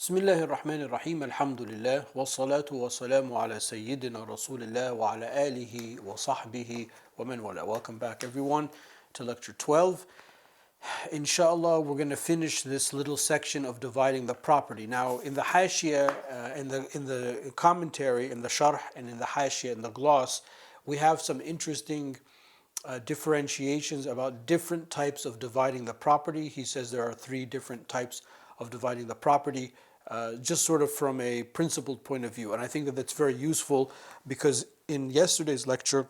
بسم الله الرحمن الرحيم الحمد لله والصلاة والسلام على سيدنا رسول الله وعلى آله وصحبه ومن والاه. Welcome back everyone to lecture 12. Inshallah, we're going to finish this little section of dividing the property. Now, in the Hashia, in the commentary, in the Sharh, and in the Hashia, in the gloss, we have some interesting differentiations about different types of dividing the property. He says there are three different types of dividing the property, just sort of from a principled point of view. And I think that that's very useful because in yesterday's lecture,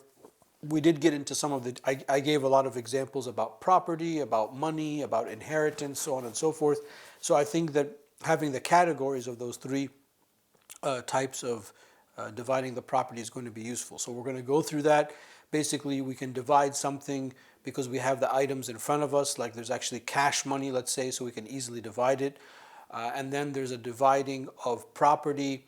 we did get into some of the, I gave a lot of examples about property, about money, about inheritance, so on and so forth. So I think that having the categories of those three types of dividing the property is going to be useful. So we're going to go through that. Basically, we can divide something because we have the items in front of us, like there's actually cash money, let's say, so we can easily divide it. And then there's a dividing of property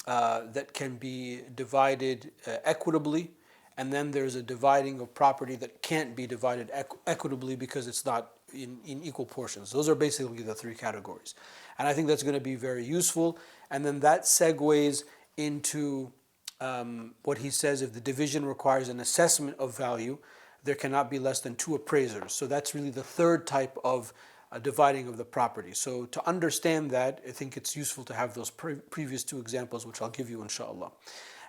that can be divided equitably. And then there's a dividing of property that can't be divided equitably because it's not in equal portions. Those are basically the three categories. And I think that's going to be very useful. And then that segues into what he says: if the division requires an assessment of value, there cannot be less than two appraisers. So that's really the third type of dividing of the property. So to understand that, I think it's useful to have those previous two examples, which I'll give you inshallah.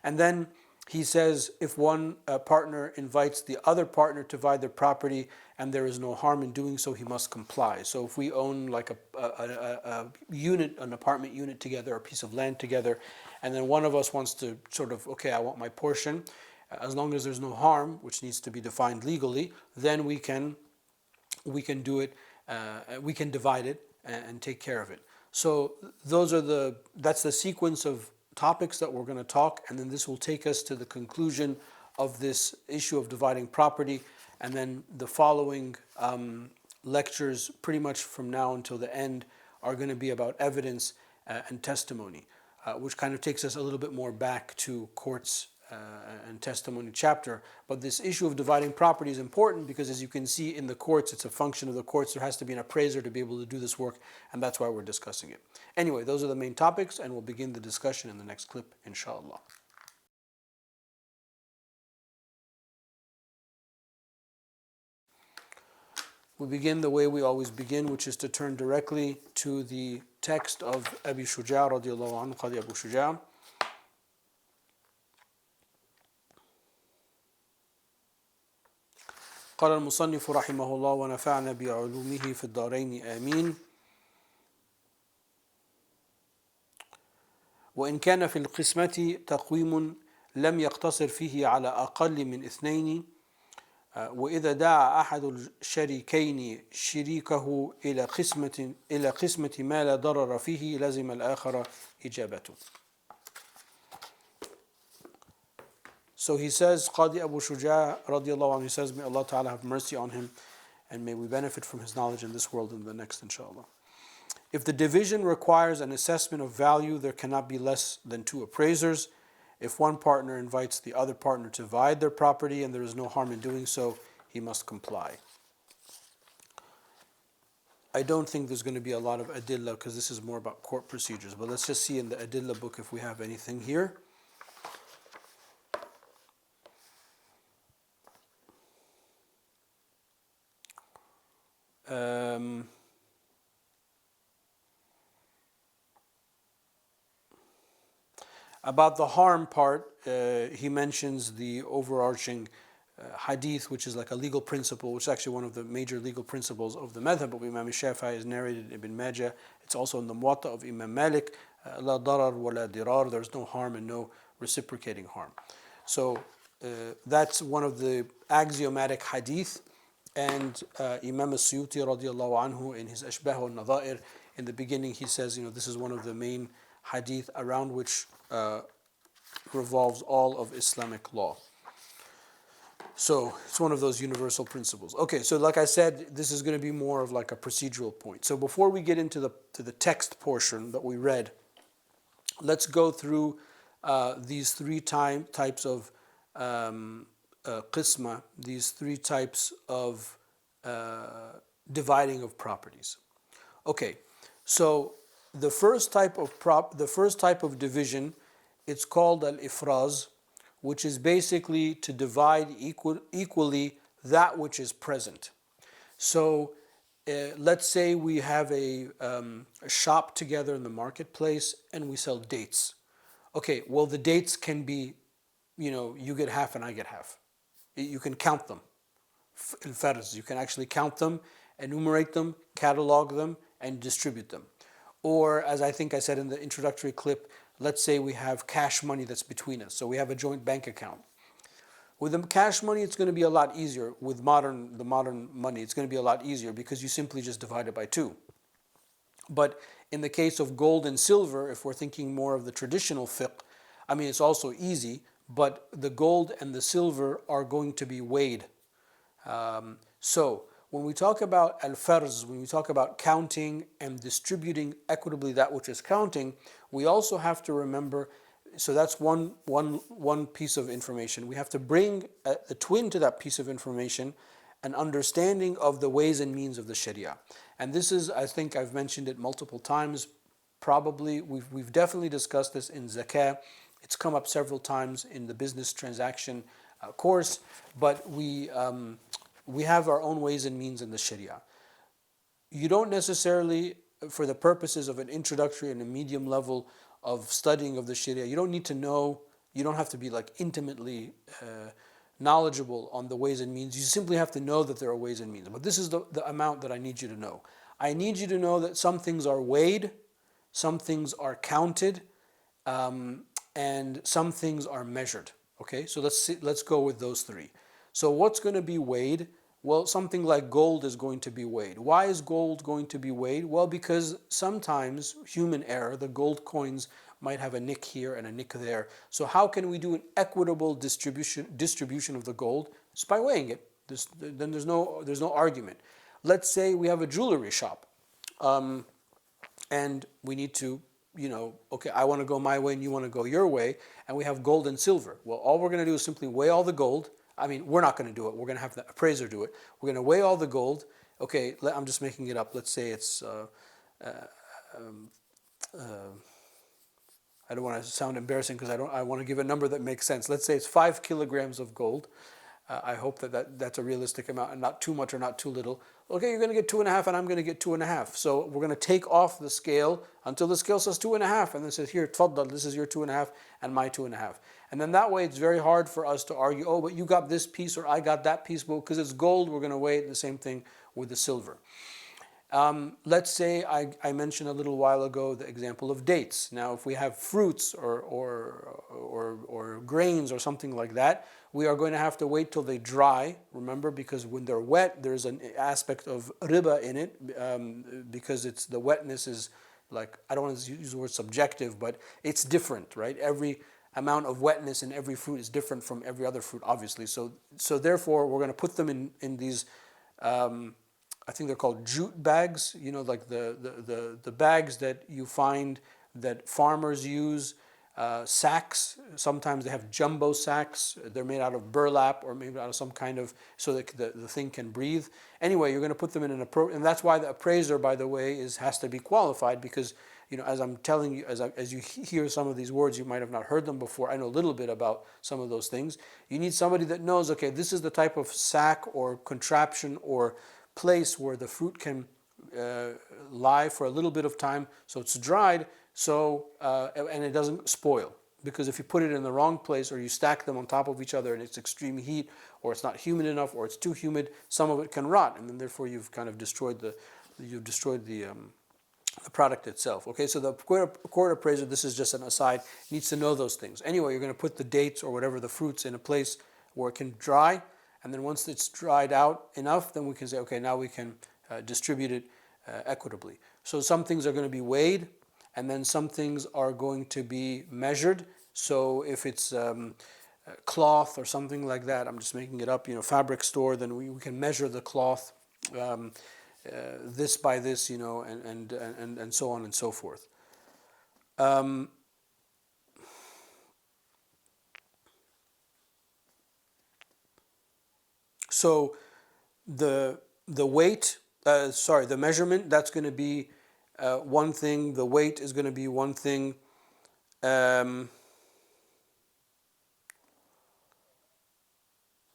And then he says if one partner invites the other partner to divide their property and there is no harm in doing so, he must comply. So if we own like a unit, an apartment unit together, a piece of land together, and then one of us wants to sort of, okay, I want my portion, as long as there's no harm, which needs to be defined legally, then we can do it, we can divide it and take care of it. So that's the sequence of topics that we're going to talk, and then this will take us to the conclusion of this issue of dividing property. And then the following lectures, pretty much from now until the end, are going to be about evidence and testimony, which kind of takes us a little bit more back to courts and testimony chapter. But this issue of dividing property is important because, as you can see in the courts, it's a function of the courts. There has to be an appraiser to be able to do this work, and that's why we're discussing it. Anyway, those are the main topics, and we'll begin the discussion in the next clip, inshallah. We begin the way we always begin, which is to turn directly to the text of Abi Shuja' radiallahu anhu, Qadi Abu Shuja'. قال المصنف رحمه الله ونفعنا بعلومه في الدارين آمين. وإن كان في القسمة تقويم لم يقتصر فيه على أقل من اثنين، وإذا دعا أحد الشريكين شريكه إلى قسمة ما لا ضرر فيه لزم الآخر إجابته. So he says, Qadi Abu Shuja' radiallahu anhu, he says, may Allah Ta'ala have mercy on him and may we benefit from his knowledge in this world and the next, inshallah. If the division requires an assessment of value, there cannot be less than two appraisers. If one partner invites the other partner to divide their property and there is no harm in doing so, he must comply. I don't think there's going to be a lot of adillah because this is more about court procedures, but let's just see in the adillah book if we have anything here. About the harm part, he mentions the overarching hadith, which is like a legal principle, which is actually one of the major legal principles of the madhab of Imam Shafi'i, is narrated in Ibn Majah. It's also in the Muwatta of Imam Malik, la darar wa la dirar, there's no harm and no reciprocating harm. So that's one of the axiomatic hadith. And Imam as-Suyuti radiallahu anhu in his Ashbah al-Nadha'ir, in the beginning he says, this is one of the main hadith around which revolves all of Islamic law. So it's one of those universal principles. Okay, so like I said, this is going to be more of like a procedural point. So before we get into the text portion that we read, let's go through these three types of qisma, these three types of dividing of properties. Okay, so the first type of division, it's called al-ifraz, which is basically to divide equally that which is present. So let's say we have a shop together in the marketplace and we sell dates. Okay, well, the dates can be, you get half and I get half. You can count them. Al-farz, you can actually count them, enumerate them, catalog them, and distribute them. Or, as I think I said in the introductory clip, let's say we have cash money that's between us. So we have a joint bank account. With the cash money, it's going to be a lot easier. With the modern money, it's going to be a lot easier because you simply just divide it by two. But in the case of gold and silver, if we're thinking more of the traditional fiqh, I mean, it's also easy, but the gold and the silver are going to be weighed. So when we talk about al-farz, when we talk about counting and distributing equitably that which is counting, we also have to remember, so that's one piece of information. We have to bring a twin to that piece of information, an understanding of the ways and means of the Sharia. And this is, I think I've mentioned it multiple times, probably, we've definitely discussed this in zakah. It's come up several times in the business transaction course, but we have our own ways and means in the Sharia. You don't necessarily, for the purposes of an introductory and a medium level of studying of the Sharia, you don't need to know, you don't have to be like intimately knowledgeable on the ways and means. You simply have to know that there are ways and means. But this is the amount that I need you to know. I need you to know that some things are weighed, some things are counted, and some things are measured. Okay, so let's go with those three. So what's going to be weighed? Well, something like gold is going to be weighed. Why is gold going to be weighed? Well, because sometimes human error, the gold coins might have a nick here and a nick there. So how can we do an equitable distribution of the gold? It's by weighing it. Then there's no argument. Let's say we have a jewelry shop, and we need to, okay, I want to go my way and you want to go your way, and we have gold and silver. Well, all we're going to do is simply weigh all the gold. I mean, we're not going to do it. We're going to have the appraiser do it. We're going to weigh all the gold. Okay, I'm just making it up. Let's say it's, I don't want to sound embarrassing because I want to give a number that makes sense. Let's say it's 5 kilograms of gold. I hope that's a realistic amount and not too much or not too little. Okay, you're going to get 2.5 and I'm going to get 2.5. So we're going to take off the scale until the scale says 2.5 and then says, here, tfaddal, this is your 2.5 and my 2.5. And then that way it's very hard for us to argue, oh, but you got this piece or I got that piece. Well, because it's gold, we're going to weigh it the same thing with the silver. Let's say I mentioned a little while ago the example of dates. Now, if we have fruits or grains or something like that, we are going to have to wait till they dry. Remember, because when they're wet, there's an aspect of riba in it, because the wetness is like, I don't want to use the word subjective, but it's different, right? Every amount of wetness in every fruit is different from every other fruit, obviously. So therefore, we're going to put them in these. I think they're called jute bags, like the bags that you find that farmers use, sacks. Sometimes they have jumbo sacks. They're made out of burlap or maybe out of some kind of, so that the thing can breathe. Anyway, you're going to put them in and that's why the appraiser, by the way, has to be qualified because, as I'm telling you, as you hear some of these words, you might have not heard them before. I know a little bit about some of those things. You need somebody that knows, okay, this is the type of sack or contraption or place where the fruit can lie for a little bit of time, so it's dried, and it doesn't spoil. Because if you put it in the wrong place or you stack them on top of each other and it's extreme heat or it's not humid enough or it's too humid, some of it can rot, and then therefore you've kind of destroyed the product itself. Okay, so the court appraiser, this is just an aside, needs to know those things. Anyway, you're going to put the dates or whatever the fruits in a place where it can dry. And then once it's dried out enough, then we can say, okay, now we can distribute it equitably. So some things are going to be weighed, and then some things are going to be measured. So if it's cloth or something like that, I'm just making it up, fabric store, then we can measure the cloth this by this, and so on and so forth. So the weight, the measurement, that's going to be one thing, the weight is going to be one thing. Um,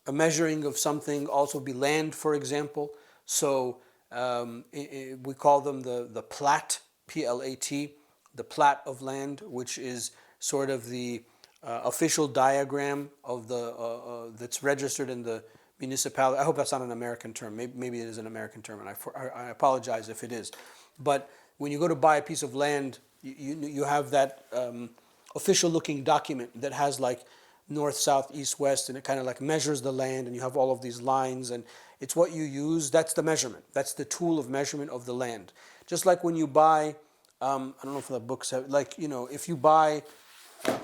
a measuring of something also be land, for example. So we call them the plat, P-L-A-T, the plat of land, which is sort of the official diagram of the that's registered in the municipality. I hope that's not an American term. Maybe it is an American term, and I apologize if it is. But when you go to buy a piece of land, you have that official looking document that has like north, south, east, west, and it kind of like measures the land, and you have all of these lines, and it's what you use. That's the measurement. That's the tool of measurement of the land. Just like when you buy, I don't know if the books have, like, if you buy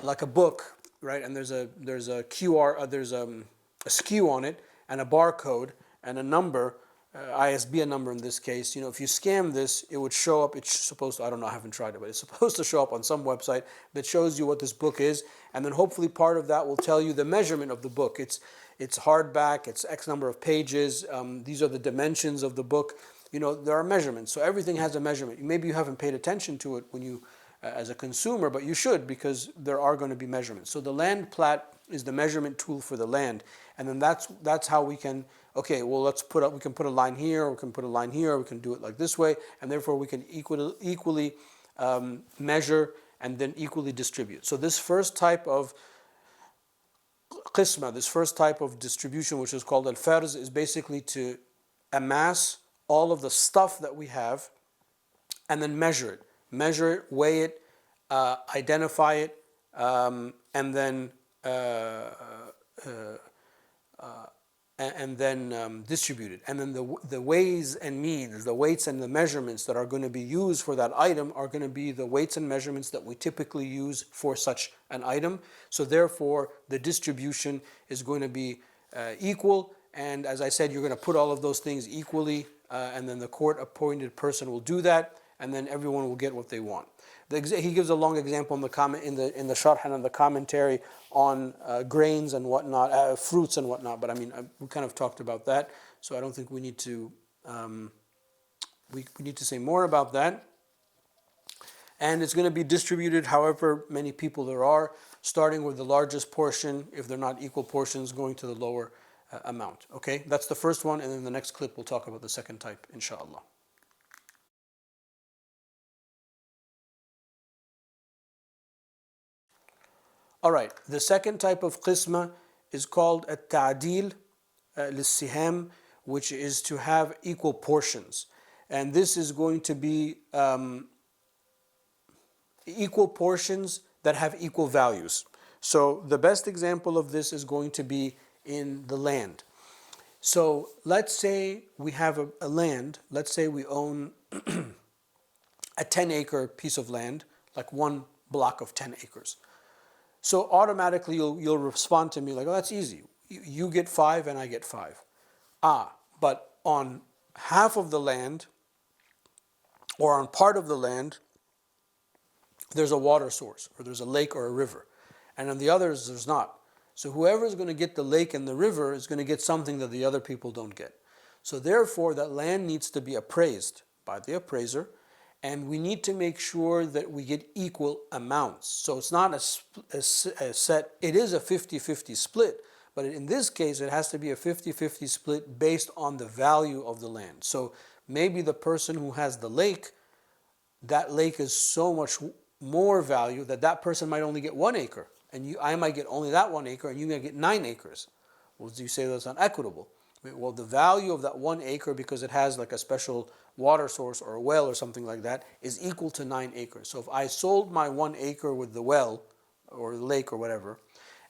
like a book, right, and there's a QR, there's a SKU on it, and a barcode, and a number, ISBN number in this case. If you scan this, it would show up. It's supposed to, I don't know, I haven't tried it, but it's supposed to show up on some website that shows you what this book is, and then hopefully part of that will tell you the measurement of the book. It's hardback, it's X number of pages, these are the dimensions of the book. There are measurements, so everything has a measurement. Maybe you haven't paid attention to it when you, as a consumer, but you should, because there are going to be measurements. So the land plat is the measurement tool for the land, and then that's how we can, okay, well, we can put a line here, or we can put a line here, or we can do it like this way, and therefore we can equally measure and then equally distribute. So this first type of qisma, this first type of distribution, which is called al-farz, is basically to amass all of the stuff that we have and then measure it, weigh it, identify it, and then distribute it. And then the ways and means, the weights and the measurements that are going to be used for that item are going to be the weights and measurements that we typically use for such an item. So therefore, the distribution is going to be equal. And as I said, you're going to put all of those things equally, and then the court-appointed person will do that, and then everyone will get what they want. He gives a long example in the sharh and in the commentary on grains and whatnot, fruits and whatnot. But I mean, we kind of talked about that, so I don't think we need to we need to say more about that. And it's going to be distributed however many people there are, starting with the largest portion. If they're not equal portions, going to the lower amount. Okay, that's the first one, and then the next clip we'll talk about the second type, inshallah. All right, the second type of qisma is called at-ta'dil lis-siham, which is to have equal portions. And this is going to be equal portions that have equal values. So the best example of this is going to be in the land. So let's say we have a land, let's say we own a 10-acre piece of land, like one block of 10 acres. So automatically you'll respond to me like, oh, that's easy. You get 5 and I get 5. But on half of the land or on part of the land, there's a water source or there's a lake or a river. And on the others, there's not. So whoever is going to get the lake and the river is going to get something that the other people don't get. So therefore, that land needs to be appraised by the appraiser, and we need to make sure that we get equal amounts. So it's not a set, it is a 50-50 split, but in this case, it has to be a 50-50 split based on the value of the land. So maybe the person who has the lake, that lake is so much more value that that person might only get 1 acre, and I might get only that 1 acre, and you might get 9 acres. Well, do you say that's unequitable? Well, the value of that 1 acre, because it has like a special water source or a well or something like that, is equal to 9 acres. So if I sold my 1 acre with the well or the lake or whatever,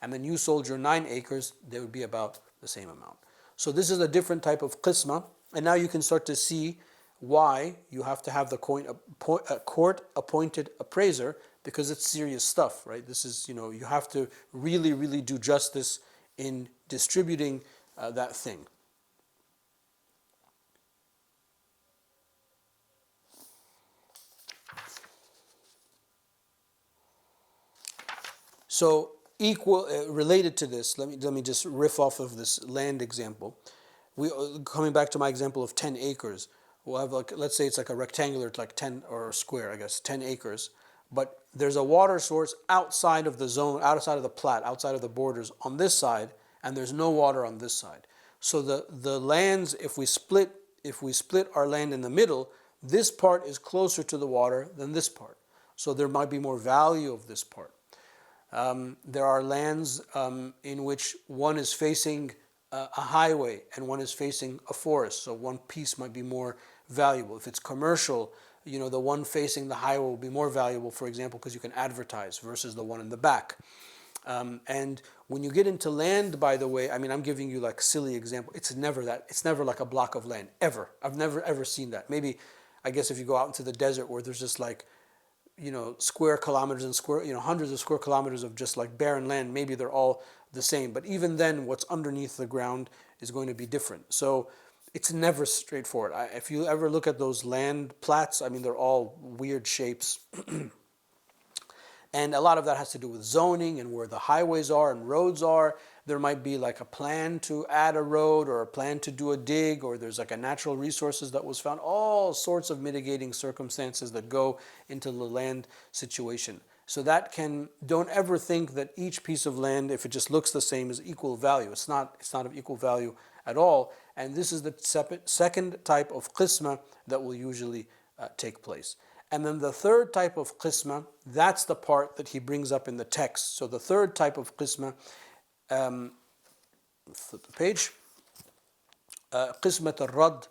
and then you sold your 9 acres, they would be about the same amount. So this is a different type of qisma, and now you can start to see why you have to have the court-appointed appraiser, because it's serious stuff, right? This is, you have to really, really do justice in distributing that thing. So related to this, let me just riff off of this land example. Coming back to my example of 10 acres. we'll have like, let's say it's like a rectangular, it's like 10 or a square, I guess, 10 acres. But there's a water source outside of the zone, outside of the plat, outside of the borders on this side, and there's no water on this side. So the lands, if we split our land in the middle, this part is closer to the water than this part. So there might be more value of this part. There are lands in which one is facing a highway and one is facing a forest, so one piece might be more valuable. If it's commercial, the one facing the highway will be more valuable, for example, because you can advertise versus the one in the back. And when you get into land, by the way, I mean, I'm giving you like silly example. It's never that. It's never like a block of land, ever. I've never ever seen that. Maybe, I guess if you go out into the desert where there's just like, square kilometers and hundreds of square kilometers of just like barren land, maybe they're all the same. But even then, what's underneath the ground is going to be different. So it's never straightforward. If you ever look at those land plats, I mean, they're all weird shapes. And a lot of that has to do with zoning and where the highways are and roads are. There might be like a plan to add a road or a plan to do a dig, or there's like a natural resources that was found. All sorts of mitigating circumstances that go into the land situation. So don't ever think that each piece of land, if it just looks the same, is equal value. It's not of equal value at all. And this is the second type of qisma that will usually take place. And then the third type of qisma, that's the part that he brings up in the text. So the third type of qisma, flip the page, qismat al-rad,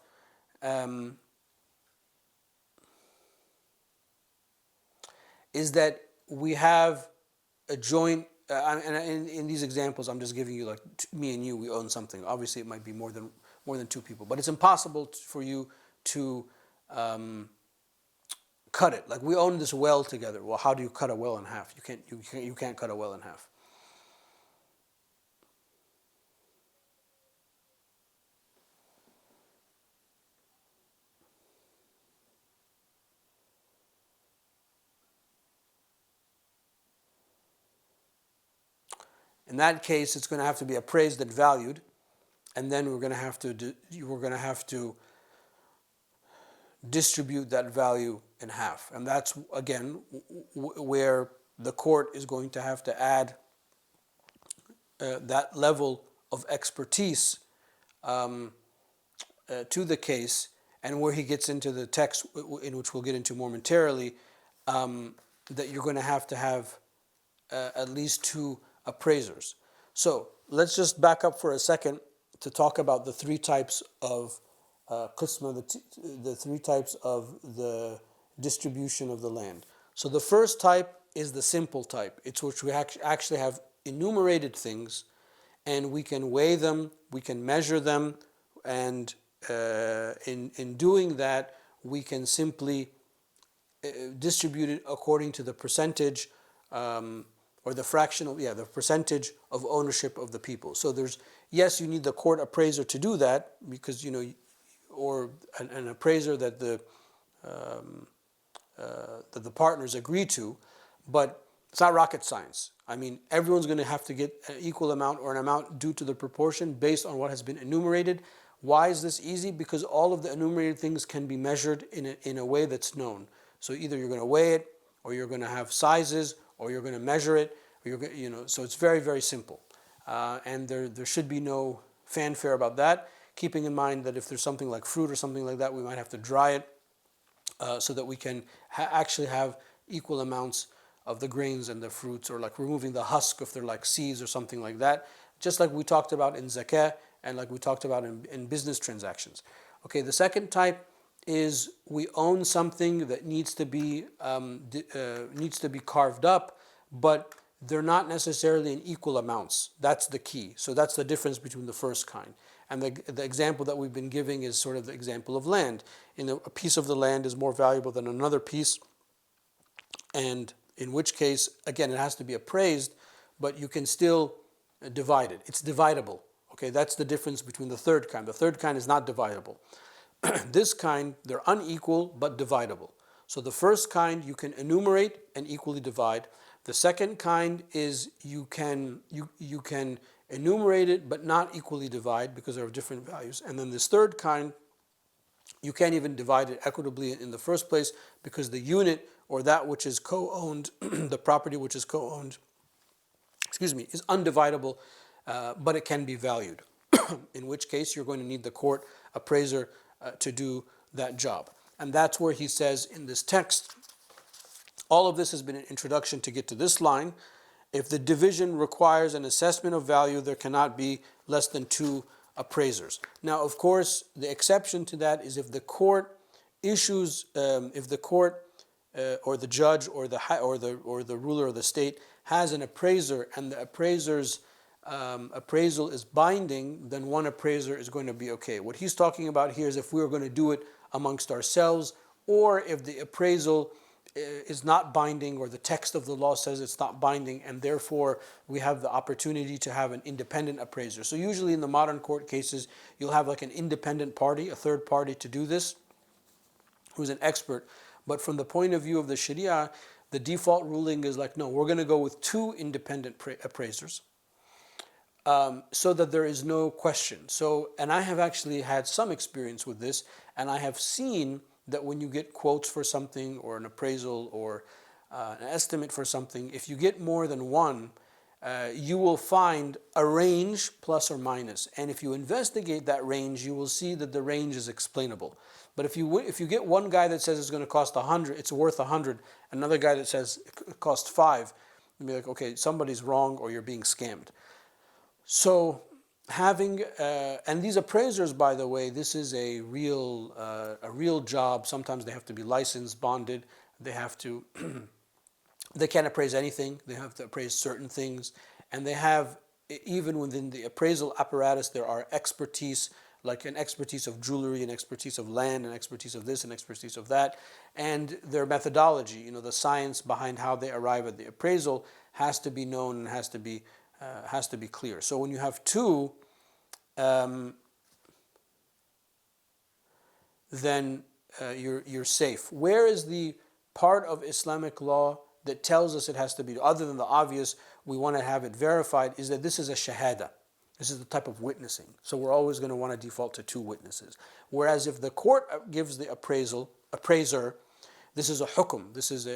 is that we have a joint, and in these examples, I'm just giving you like me and you, we own something. Obviously, it might be more than two people, but it's impossible for you to cut it. Like we own this well together. Well, how do you cut a well in half? You can't cut a well in half. In that case, it's going to have to be appraised and valued, and then we're going to have to distribute that value in half. And that's, again, where the court is going to have to add that level of expertise to the case, and where he gets into the text, in which we'll get into momentarily, that you're going to have at least two appraisers. So let's just back up for a second to talk about the three types of qisma, the three types of the distribution of the land. So the first type is the simple type. It's which we actually have enumerated things, and we can weigh them, we can measure them, and in doing that, we can simply distribute it according to the percentage or the fractional, the percentage of ownership of the people. So yes, you need the court appraiser to do that, because or an appraiser that the partners agree to, but it's not rocket science. I mean, everyone's going to have to get an equal amount or an amount due to the proportion based on what has been enumerated. Why is this easy? Because all of the enumerated things can be measured in a way that's known. So either you're going to weigh it, or you're going to have sizes, or you're going to measure it, or so it's very, very simple. And there should be no fanfare about that, keeping in mind that if there's something like fruit or something like that, we might have to dry it so that we can actually have equal amounts of the grains and the fruits, or like removing the husk if they're like seeds or something like that, just like we talked about in zakah and like we talked about in business transactions. Okay, the second type is we own something that needs to be carved up, but they're not necessarily in equal amounts. That's the key. So that's the difference between the first kind. And the example that we've been giving is sort of the example of land. A piece of the land is more valuable than another piece, and in which case, again, it has to be appraised, but you can still divide it. It's dividable. Okay, that's the difference between the third kind. The third kind is not dividable. This kind, they're unequal but dividable. So the first kind you can enumerate and equally divide. The second kind is you can enumerate it but not equally divide because there are different values. And then this third kind, You can't even divide it equitably in the first place because the unit or that which is co-owned, the property which is co-owned, is undividable, but it can be valued. In which case you're going to need the court appraiser to do that job. And that's where he says in this text, all of this has been an introduction to get to this line. If the division requires an assessment of value, there cannot be less than 2 appraisers. Now, of course, the exception to that is if the court issues, if the court or the judge or the ruler of the state has an appraiser and the appraiser's appraisal is binding, then one appraiser is going to be okay. What he's talking about here is if we were going to do it amongst ourselves, or if the appraisal is not binding, or the text of the law says it's not binding, and therefore we have the opportunity to have an independent appraiser. So usually in the modern court cases, you'll have like an independent party, a third party to do this, who's an expert. But from the point of view of the Sharia, the default ruling is like, no, we're going to go with 2 independent appraisers, so that there is no question. So, and I have actually had some experience with this, and I have seen that when you get quotes for something or an appraisal or an estimate for something, if you get more than one, you will find a range plus or minus. And if you investigate that range, you will see that the range is explainable. But if you get one guy that says it's going to cost 100, it's worth 100, another guy that says it costs 5, you'll be like, okay, somebody's wrong or you're being scammed. So having, and these appraisers, by the way, this is a real job. Sometimes they have to be licensed, bonded. They have to, they can't appraise anything. They have to appraise certain things. And they have, even within the appraisal apparatus, there are expertise, like an expertise of jewelry, an expertise of land, an expertise of this, an expertise of that. And their methodology, the science behind how they arrive at the appraisal has to be known and has to be clear. So when you have 2, then you're safe. Where is the part of Islamic law that tells us it has to be, other than the obvious, we want to have it verified, is that this is a shahada. This is the type of witnessing. So we're always going to want to default to 2 witnesses. Whereas if the court gives the appraiser, this is a hukum. This is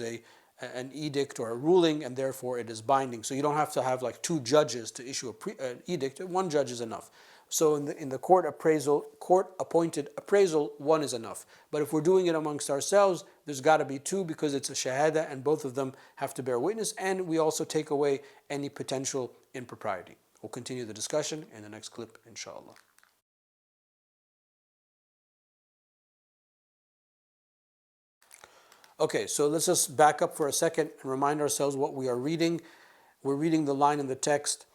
an edict or a ruling, and therefore it is binding. So you don't have to have like 2 judges to issue an edict. 1 judge is enough. So in the court appointed appraisal, 1 is enough. But if we're doing it amongst ourselves, there's got to be 2 because it's a shahada, and both of them have to bear witness. And we also take away any potential impropriety. We'll continue the discussion in the next clip, inshallah. Okay, so let's just back up for a second and remind ourselves what we are reading. We're reading the line in the text.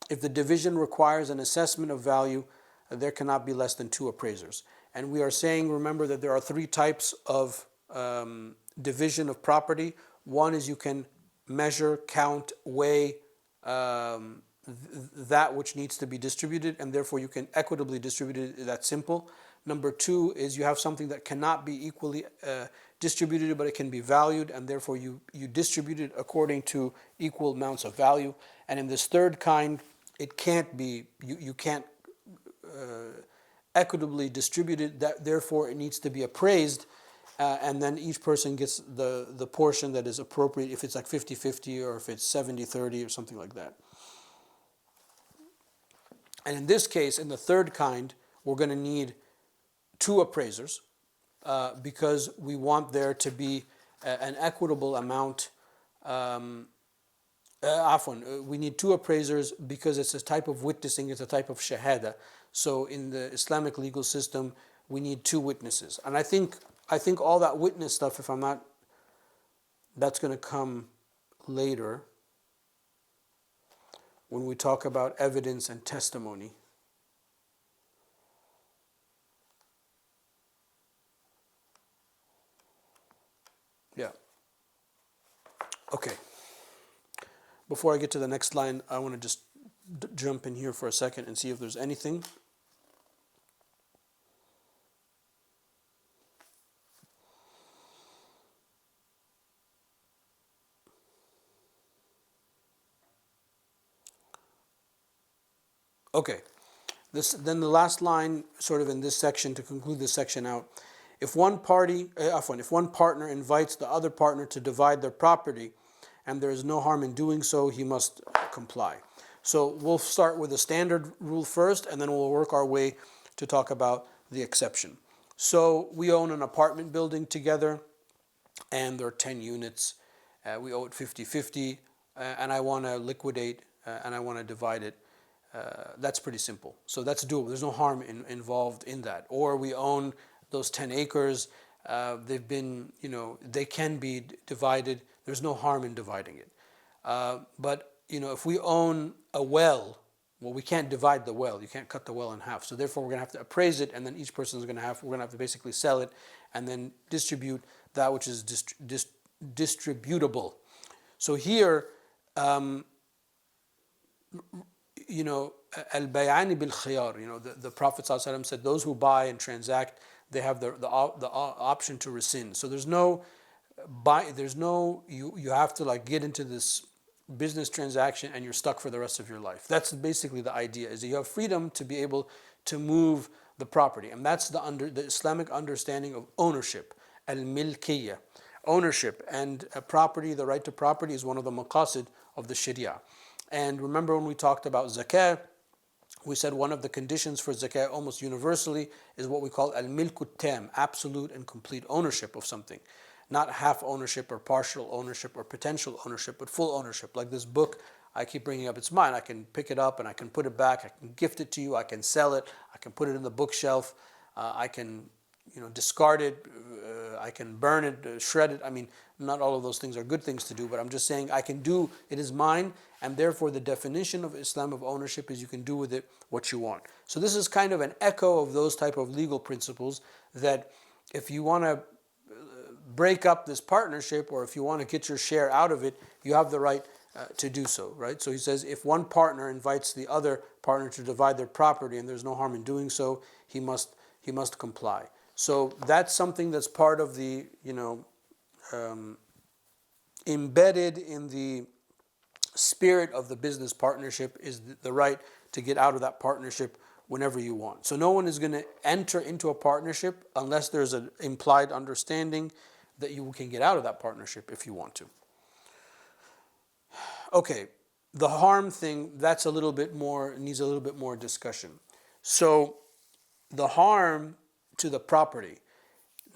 If the division requires an assessment of value, there cannot be less than 2 appraisers. And we are saying, remember, that there are 3 types of division of property. One is you can measure, count, weigh that which needs to be distributed, and therefore you can equitably distribute it. That's simple. Number 2 is you have something that cannot be equally distributed, but it can be valued, and therefore you distribute it according to equal amounts of value. And in this third kind, it can't be, you can't equitably distribute it, therefore it needs to be appraised, and then each person gets the portion that is appropriate, if it's like 50-50 or if it's 70-30 or something like that. And in this case, in the third kind, we're going to need 2 appraisers because we want there to be an equitable amount. We need 2 appraisers because it's a type of witnessing, it's a type of shahada. So in the Islamic legal system, we need 2 witnesses. And I think all that witness stuff, that's going to come later when we talk about evidence and testimony. Yeah. Okay. Before I get to the next line, I want to just jump in here for a second and see if there's anything. Okay. Then the last line, sort of in this section, to conclude this section out, if one partner invites the other partner to divide their property, and there is no harm in doing so, he must comply. So we'll start with the standard rule first, and then we'll work our way to talk about the exception. So we own an apartment building together, and there are 10 units. We owe it 50-50, and I want to liquidate, and I want to divide it. That's pretty simple. So that's doable. There's no harm involved in that. Or we own those 10 acres. They've been, they can be divided. There's no harm in dividing it. But, if we own a well, we can't divide the well. You can't cut the well in half. So therefore, we're going to have to appraise it, and then each person is we're going to have to basically sell it and then distribute that which is distributable. So here, al-bay'ani bil-khiyar, the Prophet ﷺ said, those who buy and transact, they have the option to rescind. So there's no you have to get into this business transaction and you're stuck for the rest of your life. That's basically the idea, is that you have freedom to be able to move the property. And that's the Islamic understanding of ownership, al-milkiyya. Ownership and property, the right to property, is one of the maqasid of the Sharia. And remember when we talked about zakah, we said one of the conditions for zakah almost universally is what we call al-milku tam, absolute and complete ownership of something. Not half ownership or partial ownership or potential ownership, but full ownership. Like this book, I keep bringing up, it's mine. I can pick it up and I can put it back. I can gift it to you. I can sell it. I can put it in the bookshelf. I can discard it. I can burn it, shred it. I mean, not all of those things are good things to do, but I'm just saying I can do, it is mine, and therefore the definition of Islam of ownership is you can do with it what you want. So this is kind of an echo of those type of legal principles, that if you want to break up this partnership, or if you want to get your share out of it, you have the right to do so, right? So he says if one partner invites the other partner to divide their property and there's no harm in doing so, he must comply. So that's something that's part of the, embedded in the spirit of the business partnership, is the right to get out of that partnership whenever you want. So no one is going to enter into a partnership unless there's an implied understanding that you can get out of that partnership if you want to. Okay, the harm thing, that's needs a little bit more discussion. So the harm to the property,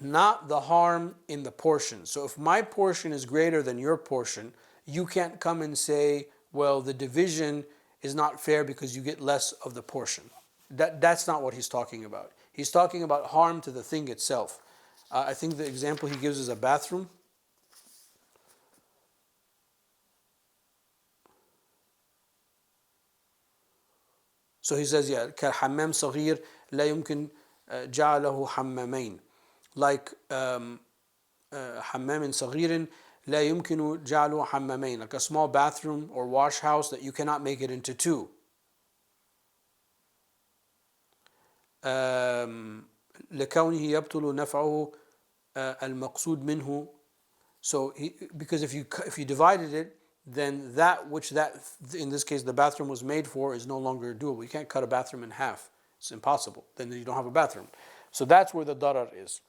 not the harm in the portion. So if my portion is greater than your portion, you can't come and say, well, the division is not fair because you get less of the portion. That's not what he's talking about. He's talking about harm to the thing itself. I think the example he gives is a bathroom. So he says, كحمام صغير لا يمكن جعله حمامين. Like حمام صغير لا يمكن جعله حمامين. Like a small bathroom or wash house that you cannot make it into two. لكونه يبطل نفعه المقصود منه. So because if you divided it, then that in this case the bathroom was made for is no longer doable. You can't cut a bathroom in half. It's impossible. Then you don't have a bathroom. So that's where the darar is.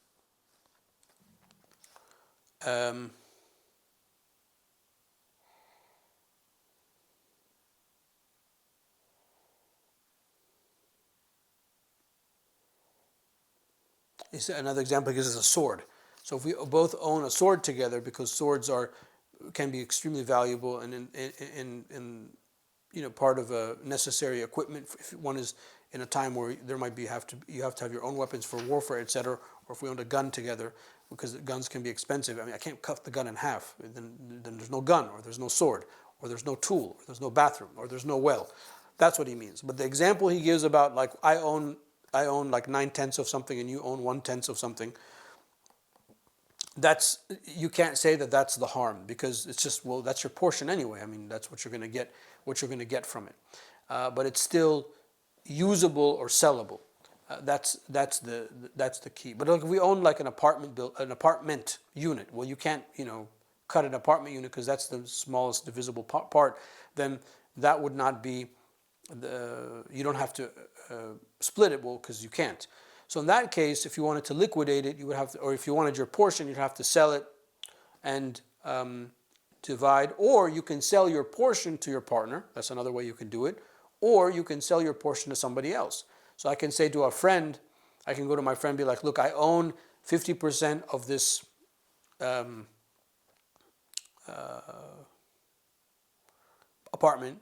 Another example he gives is a sword. So if we both own a sword together, because swords can be extremely valuable and in part of a necessary equipment, if one is in a time where there might be you have to have your own weapons for warfare, etc. Or if we owned a gun together, because guns can be expensive. I mean, I can't cut the gun in half. Then there's no gun, or there's no sword, or there's no tool, or there's no bathroom, or there's no well. That's what he means. But the example he gives about, like, I own like 9/10 of something and you own 1/10 of something, you can't say that that's the harm, because it's just, well, that's your portion anyway. I mean, that's what you're going to get from it. But it's still usable or sellable. That's the key. But look, if we own like an apartment unit, well, you can't cut an apartment unit because that's the smallest divisible part. Then that would not be you don't have to split it, well, because you can't. So in that case, if you wanted to liquidate it, you would have to, or if you wanted your portion, you'd have to sell it and divide, or you can sell your portion to your partner. That's another way you can do it. Or you can sell your portion to somebody else. So I can say to a friend, I can go to my friend and be like, look, I own 50% of this apartment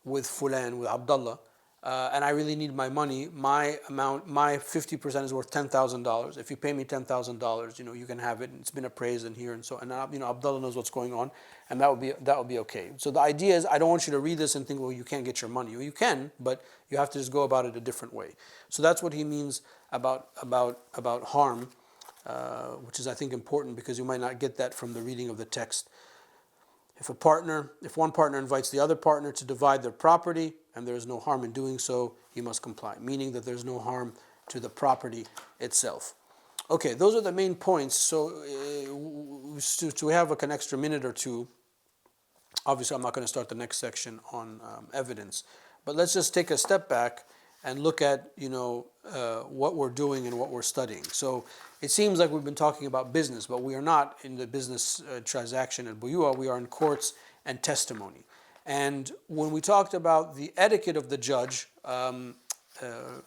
with Fulan, with Abdullah, and I really need my money. My 50% is worth $10,000. If you pay me $10,000, you can have it. It's been appraised and here and so. And Abdullah knows what's going on, and that would be okay. So the idea is, I don't want you to read this and think, well, you can't get your money. Well, you can, but you have to just go about it a different way. So that's what he means about harm, which is, I think, important, because you might not get that from the reading of the text. If one partner invites the other partner to divide their property and there is no harm in doing so, he must comply, meaning that there's no harm to the property itself. Okay, those are the main points. So we have like an extra minute or two. Obviously, I'm not going to start the next section on evidence, but let's just take a step back and look at what we're doing and what we're studying. So it seems like we've been talking about business, but we are not in the business transaction at Buyua. We are in courts and testimony. And when we talked about the etiquette of the judge,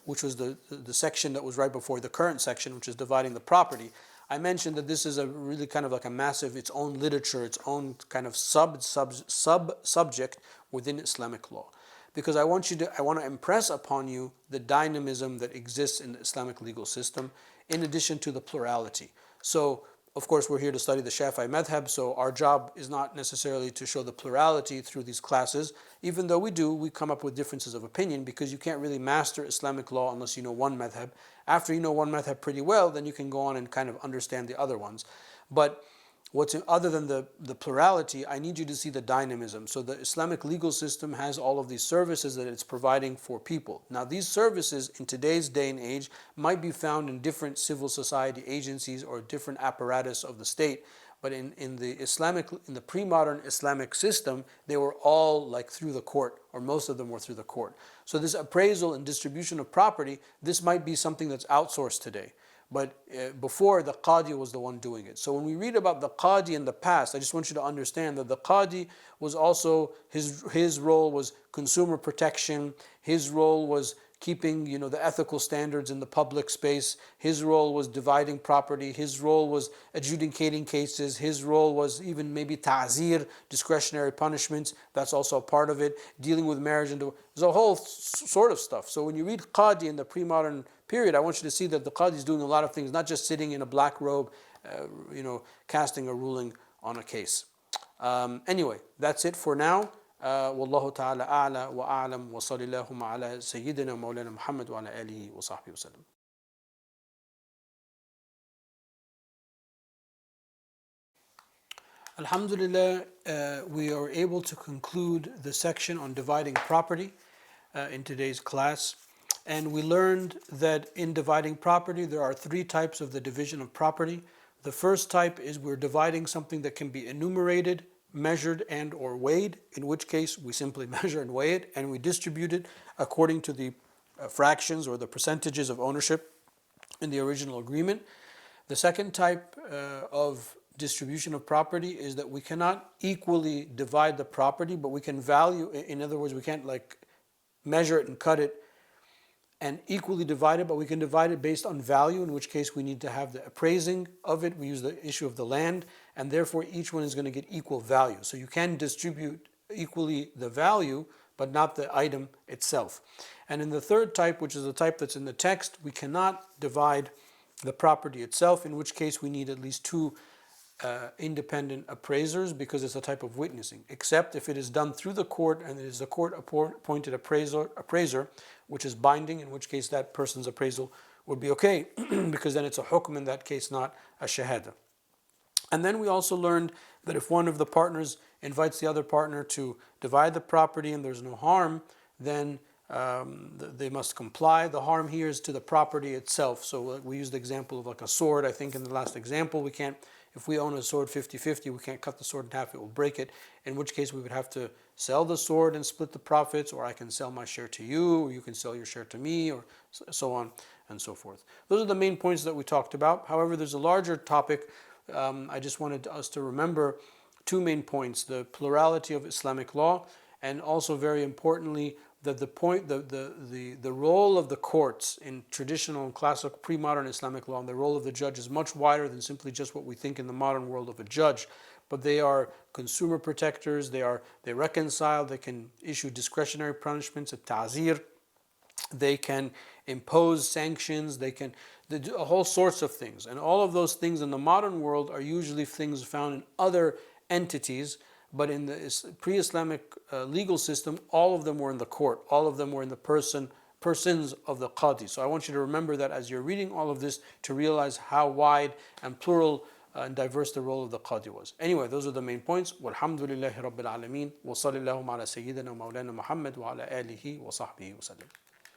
which was the section that was right before the current section, which is dividing the property, I mentioned that this is a really kind of like a massive, its own literature, its own kind of sub-subject within Islamic law. Because I want to impress upon you the dynamism that exists in the Islamic legal system, in addition to the plurality. So, of course, we're here to study the Shafi'i madhab, so our job is not necessarily to show the plurality through these classes. Even though we come up with differences of opinion, because you can't really master Islamic law unless you know one madhab. After you know one madhab pretty well, then you can go on and kind of understand the other ones. But other than the plurality, I need you to see the dynamism. So the Islamic legal system has all of these services that it's providing for people. Now, these services in today's day and age might be found in different civil society agencies or different apparatus of the state. But in the pre-modern Islamic system, they were all like through the court, or most of them were through the court. So this appraisal and distribution of property, this might be something that's outsourced today. But before, the Qadi was the one doing it. So when we read about the Qadi in the past, I just want you to understand that the Qadi was also, his role was consumer protection, his role was keeping the ethical standards in the public space, his role was dividing property, his role was adjudicating cases, his role was even maybe ta'zir, discretionary punishments, that's also a part of it, dealing with marriage, and there's a whole sort of stuff. So when you read Qadi in the pre-modern period, I want you to see that the Qadi is doing a lot of things, not just sitting in a black robe, casting a ruling on a case. Anyway, that's it for now. والله تعالى أعلى وأعلم وصلى اللهم على سيدنا مولانا محمد وعلى آله وصحبه وسلم. Alhamdulillah, we are able to conclude the section on dividing property in today's class. And we learned that in dividing property, there are three types of the division of property. The first type is we're dividing something that can be enumerated, measured, and or weighed, in which case we simply measure and weigh it, and we distribute it according to the fractions or the percentages of ownership in the original agreement. The second type of distribution of property is that we cannot equally divide the property, but we can value, in other words, we can't like measure it and cut it and equally divide it, but we can divide it based on value, in which case we need to have the appraising of it. We use the issue of the land, and therefore each one is going to get equal value. So you can distribute equally the value, but not the item itself. And in the third type, which is the type that's in the text, we cannot divide the property itself, in which case we need at least two independent appraisers, because it's a type of witnessing, except if it is done through the court and it is the court appointed appraiser, which is binding, in which case that person's appraisal would be okay, because then it's a hukm in that case, not a shahada. And then we also learned that if one of the partners invites the other partner to divide the property and there's no harm, then they must comply. The harm here is to the property itself. So we used the example of like a sword. I think in the last example, if we own a sword 50-50, we can't cut the sword in half, it will break it, in which case we would have to sell the sword and split the profits, or I can sell my share to you, or you can sell your share to me, or so on and so forth. Those are the main points that we talked about. However, there's a larger topic. I just wanted us to remember two main points: the plurality of Islamic law, and also very importantly, that the role of the courts in traditional and classic pre-modern Islamic law, and the role of the judge is much wider than simply just what we think in the modern world of a judge. But they are consumer protectors, they reconcile, they can issue discretionary punishments, a ta'zir, they can impose sanctions, they do all sorts of things. And all of those things in the modern world are usually things found in other entities, but in the pre-Islamic legal system, all of them were in the court, all of them were in the persons of the qadi. So I want you to remember that as you're reading all of this, to realize how wide and plural and diverse the role of the qadi was. Anyway, those are the main points. Walhamdulillahi Rabbil Alameen. Wa sallallahu ala Sayyidina Mawlana Muhammad wa ala alihi wa sahbihi wa sallam.